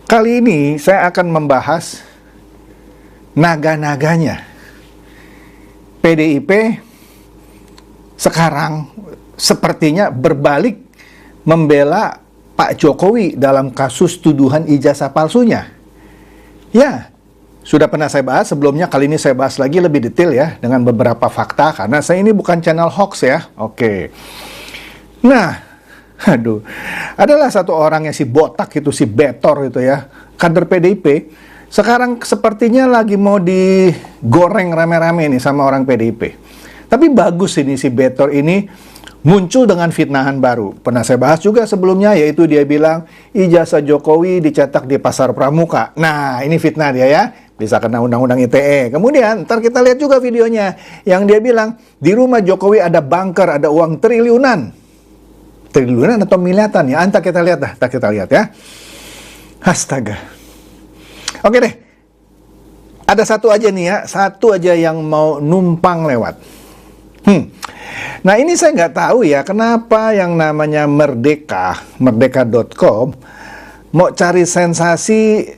Kali ini saya akan membahas naga-naganya PDIP sekarang sepertinya berbalik membela Pak Jokowi dalam kasus tuduhan ijazah palsunya. Ya, sudah pernah saya bahas sebelumnya, kali ini saya bahas lagi lebih detail ya, dengan beberapa fakta, karena saya ini bukan channel hoax ya. Oke. Nah, adalah satu orang yang si botak itu, si Betor itu ya, kader PDIP, sekarang sepertinya lagi mau digoreng rame-rame nih sama orang PDIP. Tapi bagus ini si Betor ini muncul dengan fitnahan baru. Pernah saya bahas juga sebelumnya, yaitu dia bilang ijazah Jokowi dicetak di Pasar Pramuka. Nah, ini fitnah dia ya, bisa kena undang-undang ITE. Kemudian, ntar kita lihat juga videonya, yang dia bilang di rumah Jokowi ada bunker, ada uang triliunan. Triliunan atau miliatan ya? Ntar kita lihat dah, ntar kita lihat ya. Astaga. Oke deh, ada satu aja nih ya, satu aja yang mau numpang lewat. Nah ini saya nggak tahu ya, kenapa yang namanya Merdeka.com mau cari sensasi,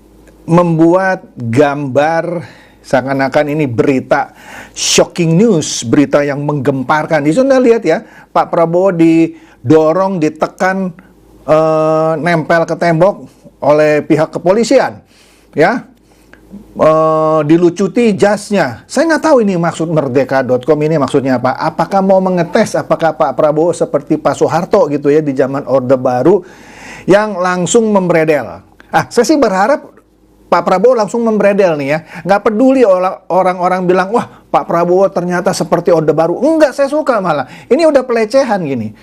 membuat gambar seakan-akan ini berita shocking news, berita yang menggemparkan. Di sana lihat ya, Pak Prabowo didorong, ditekan, nempel ke tembok oleh pihak kepolisian, ya. Dilucuti jasnya. Saya nggak tahu ini maksud Merdeka.com ini maksudnya apa. Apakah mau mengetes apakah Pak Prabowo seperti Pak Soeharto gitu ya di zaman Orde Baru yang langsung membredel. Saya sih berharap Pak Prabowo langsung membredel nih ya. Nggak peduli orang-orang bilang, wah Pak Prabowo ternyata seperti Orde Baru. Enggak, saya suka malah. Ini udah pelecehan gini.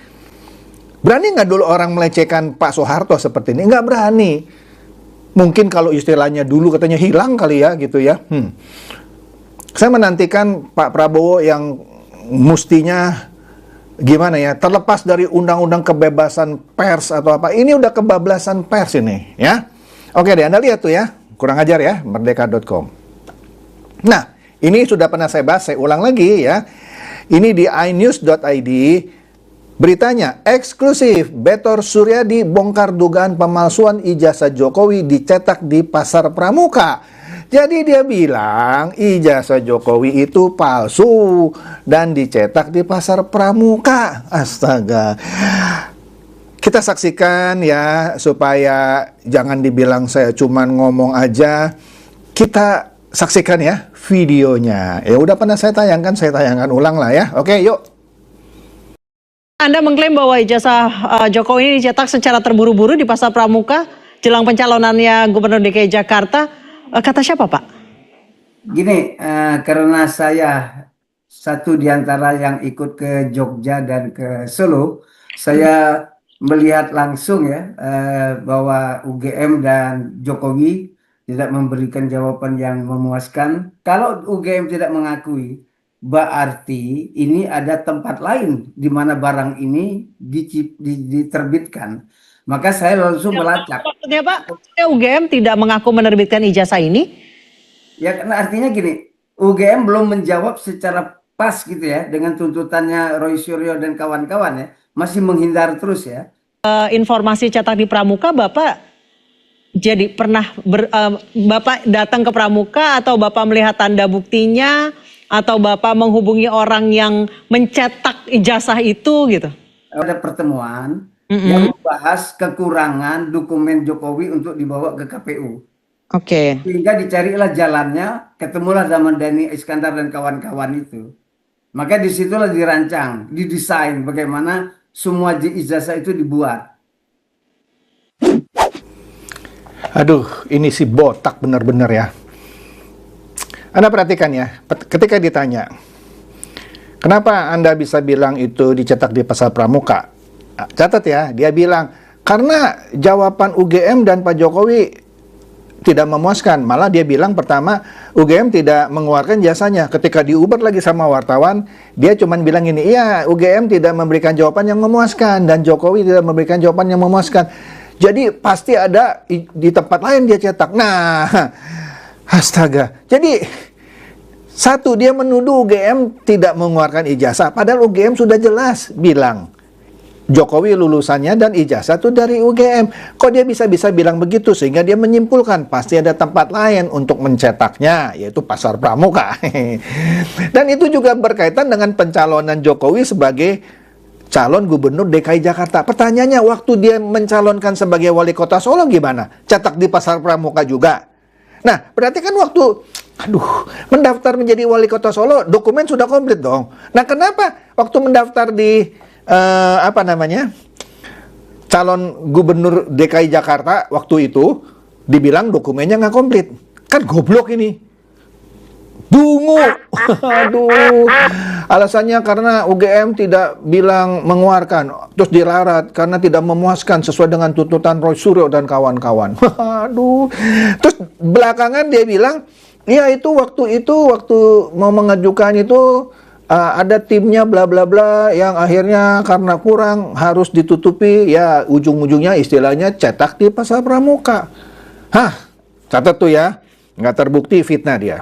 Berani nggak dulu orang melecehkan Pak Soeharto seperti ini? Nggak berani. Mungkin kalau istilahnya dulu katanya hilang kali ya gitu ya. Saya menantikan Pak Prabowo yang mestinya gimana ya, terlepas dari undang-undang kebebasan pers atau apa. Ini udah kebablasan pers ini ya. Oke deh, Anda lihat tuh ya. Kurang ajar ya, Merdeka.com. Nah, ini sudah pernah saya bahas, saya ulang lagi ya. Ini di inews.id. Beritanya, eksklusif, Betor Suryadi bongkar dugaan pemalsuan ijazah Jokowi dicetak di Pasar Pramuka. Jadi dia bilang ijazah Jokowi itu palsu dan dicetak di Pasar Pramuka. Astaga. Kita saksikan ya, supaya jangan dibilang saya cuman ngomong aja. Kita saksikan ya videonya. Ya udah pernah saya tayangkan ulang lah ya. Oke, yuk. Anda mengklaim bahwa ijazah Jokowi ini dicetak secara terburu-buru di Pasar Pramuka jelang pencalonannya Gubernur DKI Jakarta. Kata siapa, Pak? Gini, karena saya satu di antara yang ikut ke Jogja dan ke Solo, saya melihat langsung ya bahwa UGM dan Jokowi tidak memberikan jawaban yang memuaskan. Kalau UGM tidak mengakui, berarti ini ada tempat lain di mana barang ini diterbitkan. Maka saya langsung melacak. Maksudnya Pak, UGM tidak mengaku menerbitkan ijazah ini? Ya, karena artinya gini, UGM belum menjawab secara pas gitu ya, dengan tuntutannya Roy Suryo dan kawan-kawan ya, masih menghindar terus ya. Informasi cetak di Pramuka, Bapak jadi pernah Bapak datang ke Pramuka atau Bapak melihat tanda buktinya? Atau Bapak menghubungi orang yang mencetak ijazah itu gitu? Ada pertemuan yang membahas kekurangan dokumen Jokowi untuk dibawa ke KPU. Oke. Sehingga dicarilah jalannya, ketemulah zaman Dhani Iskandar dan kawan-kawan itu. Maka disitulah dirancang, didesain bagaimana semua ijazah itu dibuat. Aduh, ini si botak bener-bener ya. Anda perhatikan ya, ketika ditanya, kenapa Anda bisa bilang itu dicetak di Pasar Pramuka? Catat ya, dia bilang, karena jawaban UGM dan Pak Jokowi tidak memuaskan. Malah dia bilang pertama, UGM tidak mengeluarkan jasanya. Ketika diuber lagi sama wartawan, dia cuma bilang ini, iya UGM tidak memberikan jawaban yang memuaskan, dan Jokowi tidak memberikan jawaban yang memuaskan. Jadi pasti ada di tempat lain dia cetak. Nah, astaga. Jadi satu, dia menuduh UGM tidak mengeluarkan ijazah, padahal UGM sudah jelas bilang Jokowi lulusannya dan ijazah tuh dari UGM. Kok dia bisa bilang begitu? Sehingga dia menyimpulkan pasti ada tempat lain untuk mencetaknya, yaitu Pasar Pramuka. Dan itu juga berkaitan dengan pencalonan Jokowi sebagai calon gubernur DKI Jakarta. Pertanyaannya, waktu dia mencalonkan sebagai wali kota Solo gimana? Cetak di Pasar Pramuka juga. Nah, berarti kan waktu mendaftar menjadi wali kota Solo, dokumen sudah komplit dong. Nah, kenapa waktu mendaftar di calon gubernur DKI Jakarta waktu itu dibilang dokumennya nggak komplit? Kan goblok ini. Dungu. Aduh. Alasannya karena UGM tidak bilang mengeluarkan, terus dirarat karena tidak memuaskan sesuai dengan tuntutan Roy Suryo dan kawan-kawan. Aduh. Terus belakangan dia bilang, ya waktu mau mengajukan itu ada timnya bla bla bla yang akhirnya karena kurang harus ditutupi, ya ujung-ujungnya istilahnya cetak di Pasar Pramuka. Catat tuh ya, nggak terbukti fitnah dia.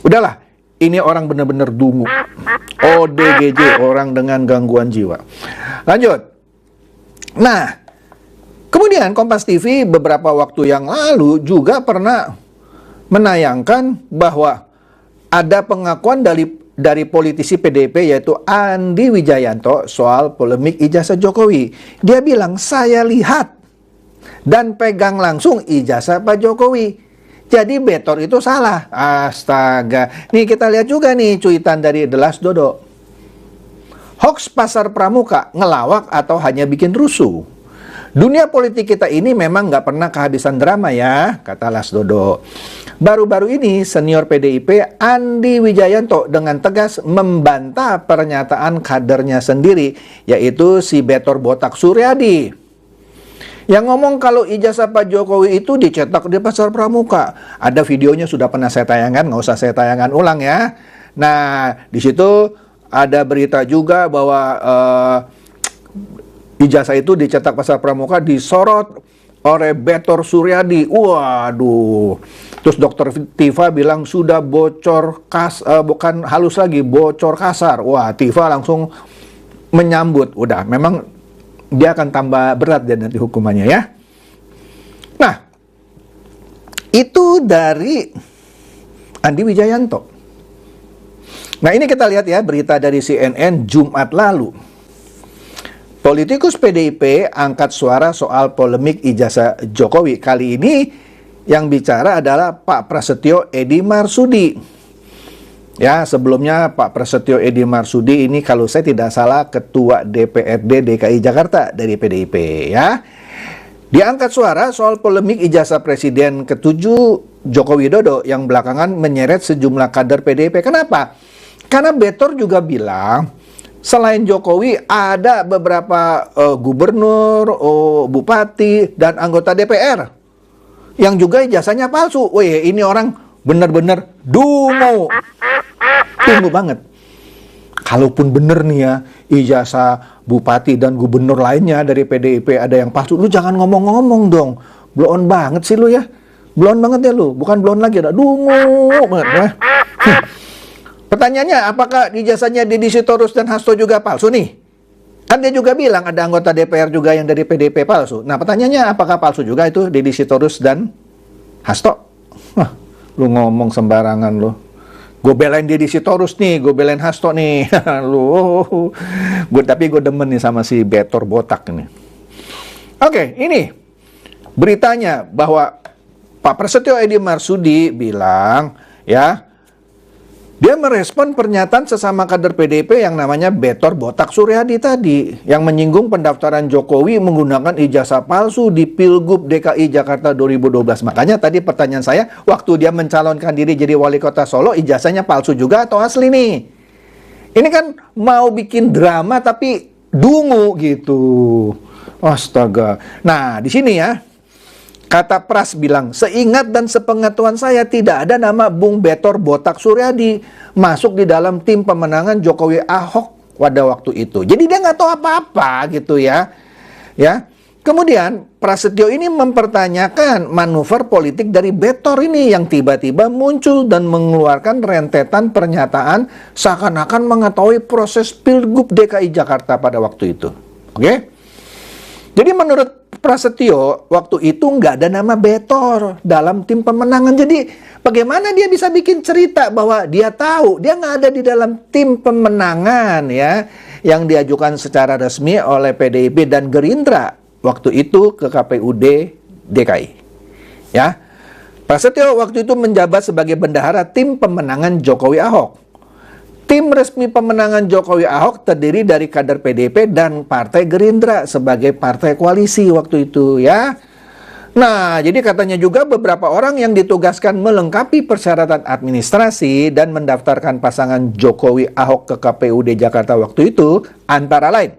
Udahlah, ini orang benar-benar dungu. ODGJ, orang dengan gangguan jiwa. Lanjut. Nah, kemudian Kompas TV beberapa waktu yang lalu juga pernah menayangkan bahwa ada pengakuan dari politisi PDIP yaitu Andi Wijayanto soal polemik ijazah Jokowi. Dia bilang, saya lihat dan pegang langsung ijazah Pak Jokowi. Jadi Betor itu salah. Astaga. Nih kita lihat juga nih cuitan dari The Last Dodo. Hoax Pasar Pramuka ngelawak atau hanya bikin rusuh? Dunia politik kita ini memang nggak pernah kehabisan drama ya, kata Las Dodo. Baru-baru ini senior PDIP Andi Wijayanto dengan tegas membantah pernyataan kadernya sendiri, yaitu si Betor Botak Suryadi. Yang ngomong kalau ijazah Pak Jokowi itu dicetak di Pasar Pramuka. Ada videonya sudah pernah saya tayangkan, nggak usah saya tayangkan ulang ya. Nah, di situ ada berita juga bahwa ijazah itu dicetak Pasar Pramuka disorot oleh Betor Suryadi. Waduh. Terus Dokter Tifa bilang sudah bocor bukan halus lagi, bocor kasar. Wah, Tifa langsung menyambut. Udah, memang dia akan tambah berat dan nanti hukumannya ya. Nah, itu dari Andi Wijayanto. Nah, ini kita lihat ya berita dari CNN Jumat lalu. Politikus PDIP angkat suara soal polemik ijazah Jokowi. Kali ini yang bicara adalah Pak Prasetyo Edy Marsudi. Ya, sebelumnya Pak Prasetyo Edy Marsudi ini kalau saya tidak salah Ketua DPRD DKI Jakarta dari PDIP ya. Dia angkat suara soal polemik ijazah Presiden ke-7 Joko Widodo yang belakangan menyeret sejumlah kader PDIP. Kenapa? Karena Betor juga bilang selain Jokowi ada beberapa gubernur, bupati, dan anggota DPR yang juga ijazahnya palsu. Wih, ini orang benar-benar dungu. Tunggu banget. Kalaupun bener nih ya, ijazah bupati dan gubernur lainnya dari PDIP ada yang palsu, lu jangan ngomong-ngomong dong. Bloon banget sih lu ya. Bloon banget ya lu. Bukan bloon lagi, ada dungu banget ya. Pertanyaannya, apakah ijazahnya Deddy Sitorus dan Hasto juga palsu nih? Kan dia juga bilang ada anggota DPR juga yang dari PDIP palsu. Nah, pertanyaannya apakah palsu juga itu Deddy Sitorus dan Hasto? Lu ngomong sembarangan lu. Gue belain Deddy Sitorus nih, gue belain Hasto nih. Tapi gue demen nih sama si Betor Botak ini. Oke, ini beritanya bahwa Pak Prasetyo Edy Marsudi bilang, ya, dia merespon pernyataan sesama kader PDIP yang namanya Betor Botak Suryadi tadi, yang menyinggung pendaftaran Jokowi menggunakan ijazah palsu di Pilgub DKI Jakarta 2012. Makanya tadi pertanyaan saya, waktu dia mencalonkan diri jadi wali kota Solo, ijazahnya palsu juga atau asli nih? Ini kan mau bikin drama tapi dungu gitu. Astaga. Nah, di sini ya, kata Pras bilang, seingat dan sepengetahuan saya tidak ada nama Bung Betor Botak Suryadi masuk di dalam tim pemenangan Jokowi Ahok pada waktu itu. Jadi dia nggak tahu apa-apa gitu ya. Ya. Kemudian Prasetyo ini mempertanyakan manuver politik dari Betor ini yang tiba-tiba muncul dan mengeluarkan rentetan pernyataan seakan-akan mengetahui proses Pilgub DKI Jakarta pada waktu itu. Oke? Jadi menurut Prasetyo, waktu itu nggak ada nama Betor dalam tim pemenangan. Jadi bagaimana dia bisa bikin cerita bahwa dia tahu, dia nggak ada di dalam tim pemenangan ya, yang diajukan secara resmi oleh PDIP dan Gerindra waktu itu ke KPUD DKI. Ya, Prasetyo waktu itu menjabat sebagai bendahara tim pemenangan Jokowi Ahok. Tim resmi pemenangan Jokowi Ahok terdiri dari kader PDIP dan Partai Gerindra sebagai partai koalisi waktu itu ya. Nah, jadi katanya juga beberapa orang yang ditugaskan melengkapi persyaratan administrasi dan mendaftarkan pasangan Jokowi Ahok ke KPUD Jakarta waktu itu antara lain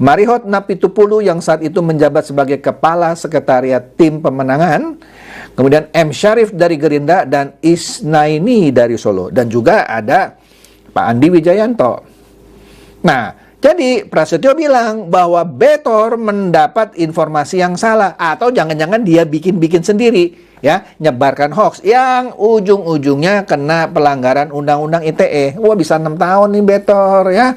Marihot Napitupulu yang saat itu menjabat sebagai kepala sekretariat tim pemenangan, kemudian M. Syarif dari Gerindra dan Isnaini dari Solo, dan juga ada Pak Andi Wijayanto. Nah, jadi Prasetyo bilang bahwa Betor mendapat informasi yang salah, atau jangan-jangan dia bikin-bikin sendiri ya, nyebarkan hoax yang ujung-ujungnya kena pelanggaran undang-undang ITE. Wah, bisa 6 tahun nih Betor ya.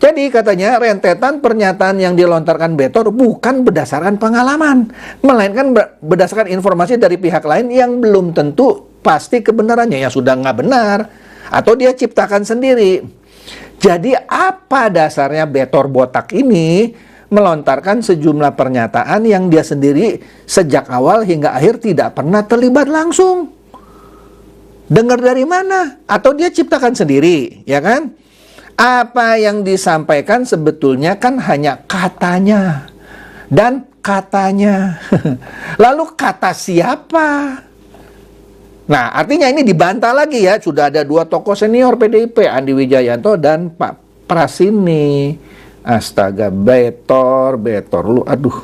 Jadi katanya rentetan pernyataan yang dilontarkan Betor bukan berdasarkan pengalaman, melainkan berdasarkan informasi dari pihak lain yang belum tentu pasti kebenarannya, yang sudah nggak benar atau dia ciptakan sendiri. Jadi apa dasarnya Betor botak ini melontarkan sejumlah pernyataan yang dia sendiri sejak awal hingga akhir tidak pernah terlibat langsung? Dengar dari mana? Atau dia ciptakan sendiri, ya kan? Apa yang disampaikan sebetulnya kan hanya katanya dan katanya. Lalu kata siapa? Nah, artinya ini dibantah lagi ya. Sudah ada 2 tokoh senior PDIP, Andi Wijayanto dan Pak Prasini. Astaga, Betor lu, aduh.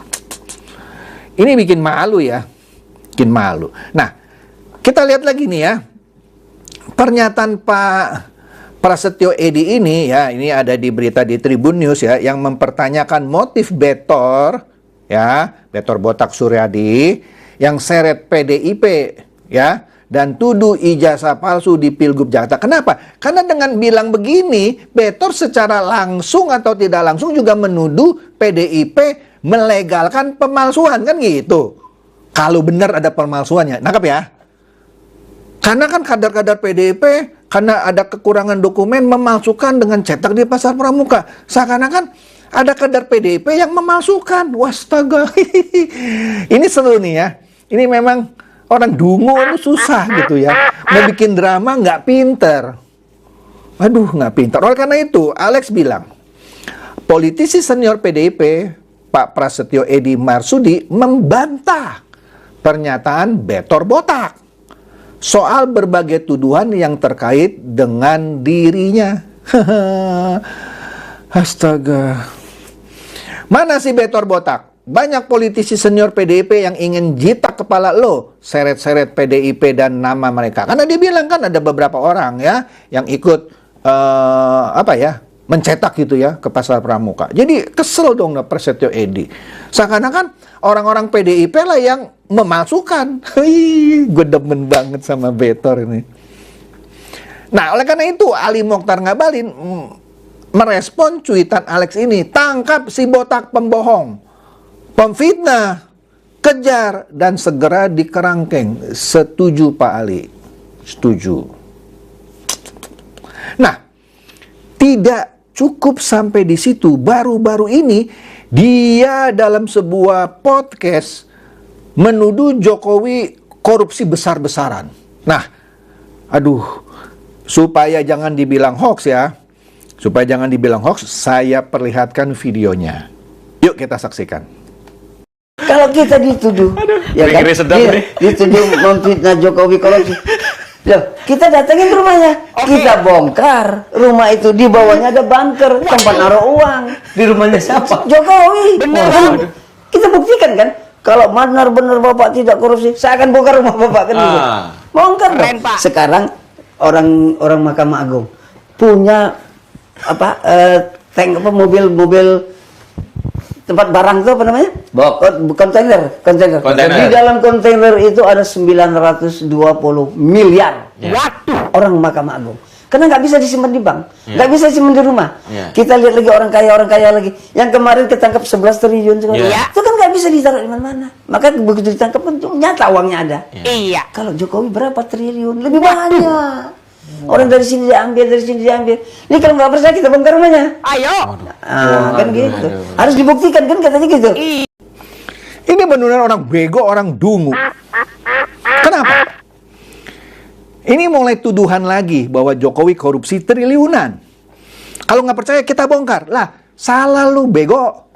Ini bikin malu ya. Bikin malu. Nah, kita lihat lagi nih ya. Pernyataan Pak Prasetyo Edy ini ya, ini ada di berita di Tribun News ya, yang mempertanyakan motif Betor ya, Betor botak Suryadi yang seret PDIP ya, dan tuduh ijazah palsu di Pilgub Jakarta. Kenapa? Karena dengan bilang begini, Betor secara langsung atau tidak langsung juga menuduh PDIP melegalkan pemalsuan, kan gitu. Kalau benar ada pemalsuannya, nangkap ya? Karena kan kader-kader PDIP, karena ada kekurangan dokumen, memalsukan dengan cetak di Pasar Pramuka. Seakan-akan ada kader PDIP yang memalsukan. Wastaga. Ini seru nih ya. Ini memang orang dungu itu susah gitu ya. Mau bikin drama nggak pinter. Aduh, nggak pinter. Oleh karena itu, Alex bilang, politisi senior PDIP, Pak Prasetyo Edy Marsudi, membantah pernyataan Betor botak soal berbagai tuduhan yang terkait dengan dirinya. Astaga. Mana si Betor botak? Banyak politisi senior PDIP yang ingin jitak kepala lo, seret-seret PDIP dan nama mereka. Karena dia bilang kan ada beberapa orang ya yang ikut mencetak gitu ya ke Pasar Pramuka. Jadi kesel dong Prasetyo Edy. Seakan-akan orang-orang PDIP lah yang memalsukan. Gue demen banget sama Betor ini. Nah, oleh karena itu Ali Mokhtar Ngabalin merespon cuitan Alex ini. Tangkap si botak pembohong, pemfitnah, kejar dan segera dikerangkeng. Setuju Pak Ali? Setuju. Nah, tidak cukup sampai di situ. Baru-baru ini dia dalam sebuah podcast menuduh Jokowi korupsi besar-besaran. Nah, aduh, supaya jangan dibilang hoax ya. Supaya jangan dibilang hoax, saya perlihatkan videonya. Yuk kita saksikan. Kalau kita dituduh, ya kan, dituduh memfitnah Jokowi korupsi. Loh, kita datengin rumahnya, kita bongkar rumah itu, di bawahnya ada bunker tempat naruh uang. Di rumahnya siapa? Jokowi. Benar. Kita buktikan kan, kalau benar-benar Bapak tidak korupsi, saya akan bongkar rumah Bapak kan gitu. Bongkar dong. Sekarang orang Mahkamah Agung punya mobil tempat barang itu apa namanya? Kontainer. Di dalam kontainer itu ada 920 miliar. Ya. Orang Mahkamah Agung. Karena nggak bisa disimpan di bank, nggak bisa disimpan di rumah. Kita lihat lagi orang kaya lagi. Yang kemarin ketangkap 11 triliun sekarang. Itu kan nggak bisa ditaruh di mana-mana. Maka begitu ditangkap kan nyata uangnya ada. Iya. Kalau Jokowi berapa triliun? Lebih banyak. Orang dari sini diambil, dari sini diambil. Ini kalau nggak percaya kita bongkar rumahnya. Ayo. Kan gitu. Harus dibuktikan kan katanya gitu. Ini benar-benar orang bego, orang dungu. Kenapa? Ini mulai tuduhan lagi bahwa Jokowi korupsi triliunan. Kalau nggak percaya kita bongkar. Lah, salah lu bego.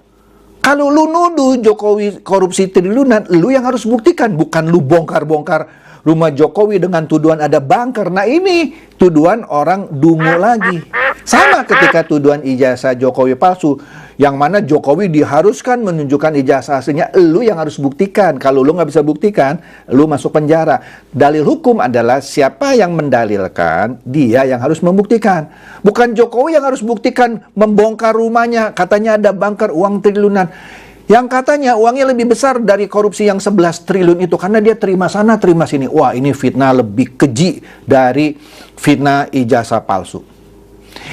Kalau lu nuduh Jokowi korupsi triliunan, lu yang harus buktikan. Bukan lu bongkar-bongkar rumah Jokowi dengan tuduhan ada bunker. Nah ini tuduhan orang dungu lagi. Sama ketika tuduhan ijazah Jokowi palsu, yang mana Jokowi diharuskan menunjukkan ijazah aslinya, lu yang harus buktikan. Kalau lu nggak bisa buktikan, lu masuk penjara. Dalil hukum adalah siapa yang mendalilkan, dia yang harus membuktikan. Bukan Jokowi yang harus buktikan membongkar rumahnya, katanya ada bunker uang triliunan. Yang katanya uangnya lebih besar dari korupsi yang 11 triliun itu karena dia terima sana terima sini. Wah, ini fitnah lebih keji dari fitnah ijazah palsu.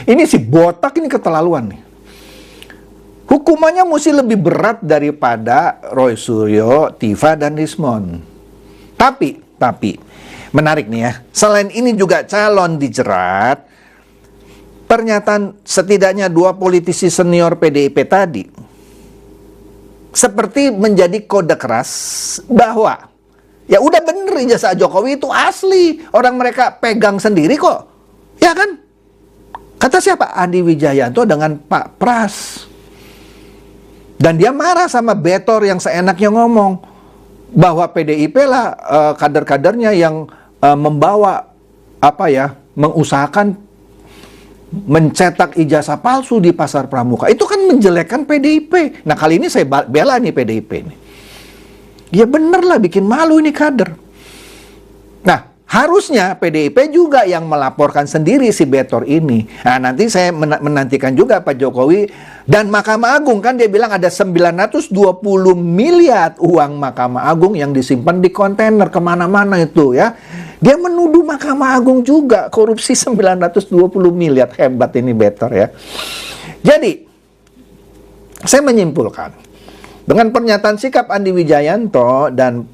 Ini si botak ini keterlaluan nih. Hukumannya mesti lebih berat daripada Roy Suryo, Tiva dan Rismon. Tapi menarik nih ya. Selain ini juga calon dijerat. Pernyataan setidaknya 2 politisi senior PDIP tadi seperti menjadi kode keras bahwa ya udah bener ijazah Jokowi itu asli, orang mereka pegang sendiri kok, ya kan? Kata siapa? Andi Wijayanto dengan Pak Pras. Dan dia marah sama Betor yang seenaknya ngomong bahwa PDIP lah kader-kadernya yang membawa mengusahakan mencetak ijazah palsu di pasar pramuka. Itu kan menjelekkan PDIP. Nah kali ini saya bela nih PDIP nih. Ya bener lah, bikin malu ini kader. Nah harusnya PDIP juga yang melaporkan sendiri si Betor ini. Nah nanti saya menantikan juga Pak Jokowi dan Mahkamah Agung. Kan dia bilang ada 920 miliar uang Mahkamah Agung yang disimpan di kontainer kemana-mana itu ya. Dia menuduh Mahkamah Agung juga korupsi 920 miliar. Hebat ini Betor ya. Jadi, saya menyimpulkan, dengan pernyataan sikap Andi Wijayanto dan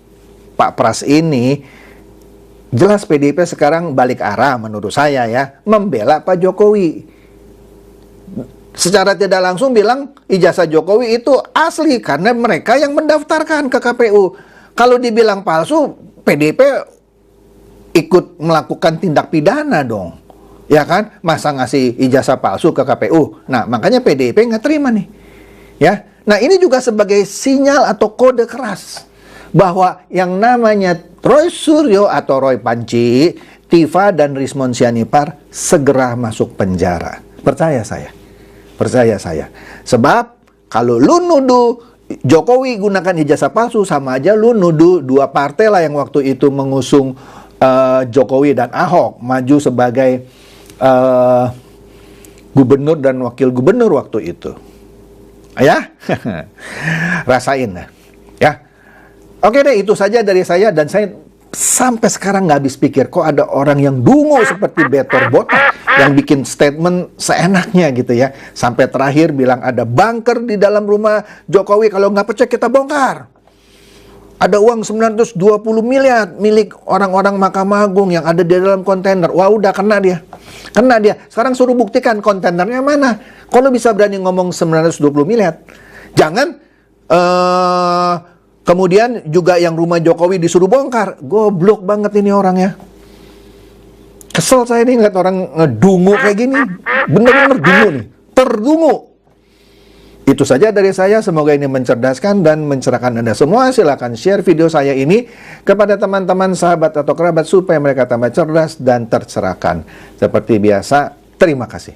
Pak Pras ini, jelas PDIP sekarang balik arah menurut saya ya, membela Pak Jokowi. Secara tidak langsung bilang ijazah Jokowi itu asli karena mereka yang mendaftarkan ke KPU. Kalau dibilang palsu, PDIP ikut melakukan tindak pidana dong, ya kan? Masa ngasih ijazah palsu ke KPU? Nah, makanya PDIP nggak terima nih, ya. Nah, ini juga sebagai sinyal atau kode keras bahwa yang namanya Roy Suryo atau Roy Panci, Tiva dan Rismon Sianipar segera masuk penjara. Percaya saya. Sebab kalau lu nuduh Jokowi gunakan ijazah palsu, sama aja lu nuduh 2 partai lah yang waktu itu mengusung Jokowi dan Ahok maju sebagai gubernur dan wakil gubernur waktu itu. Ya, rasain ya. Oke deh, itu saja dari saya. Dan saya sampai sekarang nggak habis pikir kok ada orang yang dungu seperti Betor botak yang bikin statement seenaknya gitu ya. Sampai terakhir bilang ada bunker di dalam rumah Jokowi, kalau nggak percaya kita bongkar. Ada uang 920 miliar milik orang-orang Mahkamah Agung yang ada di dalam kontainer. Wah udah kena dia. Sekarang suruh buktikan kontainernya mana. Kalau bisa berani ngomong 920 miliar. Jangan kemudian juga yang rumah Jokowi disuruh bongkar. Goblok banget ini orangnya. Kesel saya nih ngeliat orang ngedungu kayak gini. Bener-bener dungu nih. Terdungu. Itu saja dari saya, semoga ini mencerdaskan dan mencerahkan Anda semua. Silakan share video saya ini kepada teman-teman, sahabat atau kerabat supaya mereka tambah cerdas dan tercerahkan. Seperti biasa, terima kasih.